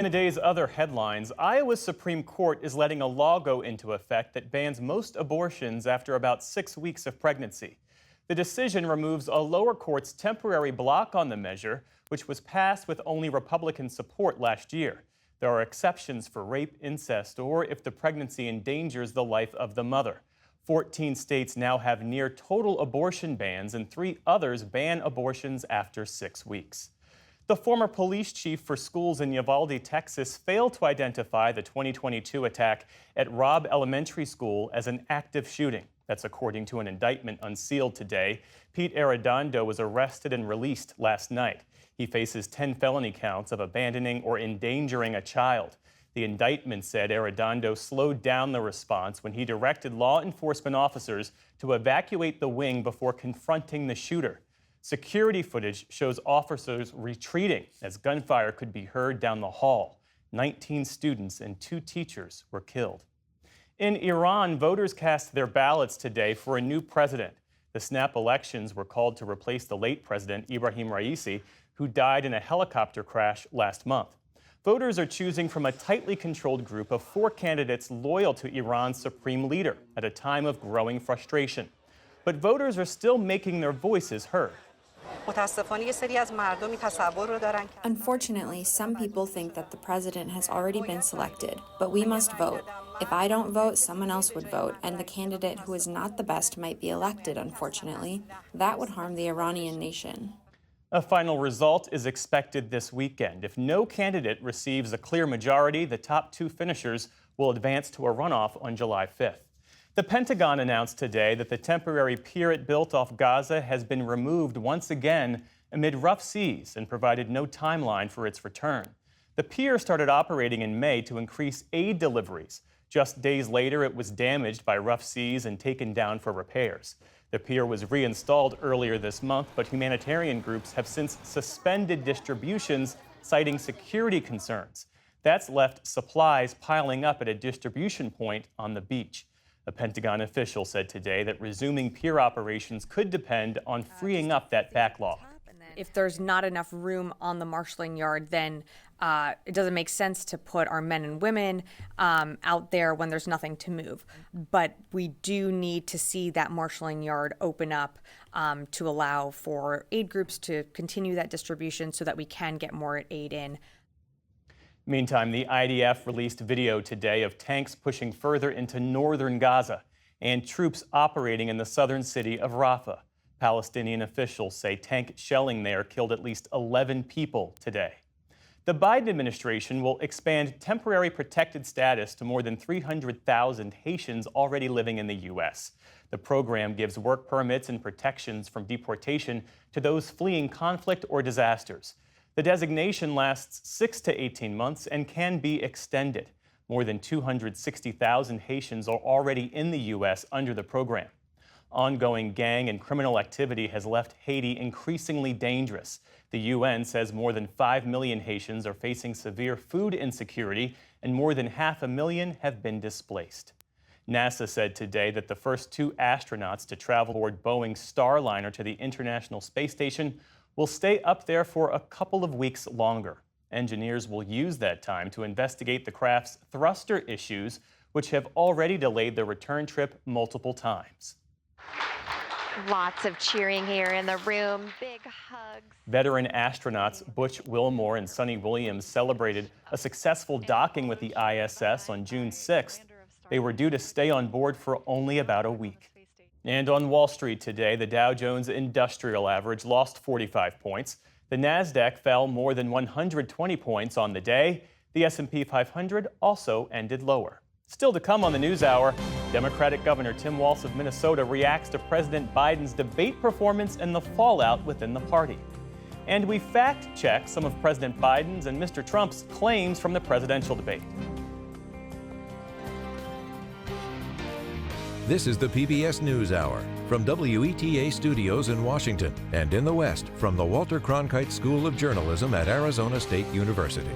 In a day's other headlines, Iowa's Supreme Court is letting a law go into effect that bans most abortions after about 6 weeks of pregnancy. The decision removes a lower court's temporary block on the measure, which was passed with only Republican support last year. There are exceptions for rape, incest, or if the pregnancy endangers the life of the mother. 14 states now have near total abortion bans, and 3 others ban abortions after 6 weeks. The former police chief for schools in Uvalde, Texas, failed to identify the 2022 attack at Robb Elementary School as an active shooting. That's according to an indictment unsealed today. Pete Arredondo was arrested and released last night. He faces 10 felony counts of abandoning or endangering a child. The indictment said Arredondo slowed down the response when he directed law enforcement officers to evacuate the wing before confronting the shooter. Security footage shows officers retreating as gunfire could be heard down the hall. 19 students and 2 teachers were killed. In Iran, voters cast their ballots today for a new president. The snap elections were called to replace the late president, Ibrahim Raisi, who died in a helicopter crash last month. Voters are choosing from a tightly controlled group of 4 candidates loyal to Iran's supreme leader at a time of growing frustration. But voters are still making their voices heard. Unfortunately, some people think that the president has already been selected, but we must vote. If I don't vote, someone else would vote, and the candidate who is not the best might be elected, unfortunately. That would harm the Iranian nation. A final result is expected this weekend. If no candidate receives a clear majority, the top 2 finishers will advance to a runoff on July 5th. The Pentagon announced today that the temporary pier it built off Gaza has been removed once again amid rough seas and provided no timeline for its return. The pier started operating in May to increase aid deliveries. Just days later, it was damaged by rough seas and taken down for repairs. The pier was reinstalled earlier this month, but humanitarian groups have since suspended distributions, citing security concerns. That's left supplies piling up at a distribution point on the beach. A Pentagon official said today that resuming pier operations could depend on freeing up that backlog. If there's not enough room on the marshaling yard, then it doesn't make sense to put our men and women out there when there's nothing to move. But we do need to see that marshaling yard open up to allow for aid groups to continue that distribution so that we can get more aid in. Meantime, the IDF released video today of tanks pushing further into northern Gaza and troops operating in the southern city of Rafah. Palestinian officials say tank shelling there killed at least 11 people today. The Biden administration will expand temporary protected status to more than 300,000 Haitians already living in the U.S. The program gives work permits and protections from deportation to those fleeing conflict or disasters. The designation lasts 6 to 18 months and can be extended. More than 260,000 Haitians are already in the U.S. under the program. Ongoing gang and criminal activity has left Haiti increasingly dangerous. The UN says more than 5 million Haitians are facing severe food insecurity and more than 500,000 have been displaced. NASA said today that the first 2 astronauts to travel aboard Boeing's Starliner to the International Space Station will stay up there for a couple of weeks longer. Engineers will use that time to investigate the craft's thruster issues, which have already delayed the return trip multiple times. Lots of cheering here in the room. Big hugs. Veteran astronauts Butch Wilmore and Sonny Williams celebrated a successful docking with the ISS on June 6th. They were due to stay on board for only about a week. And on Wall Street today, the Dow Jones Industrial Average lost 45 points. The Nasdaq fell more than 120 points on the day. The S&P 500 also ended lower. Still to come on the NewsHour, Democratic Governor Tim Walz of Minnesota reacts to President Biden's debate performance and the fallout within the party. And we fact-check some of President Biden's and Mr. Trump's claims from the presidential debate. This is the PBS NewsHour from WETA Studios in Washington and in the West from the Walter Cronkite School of Journalism at Arizona State University.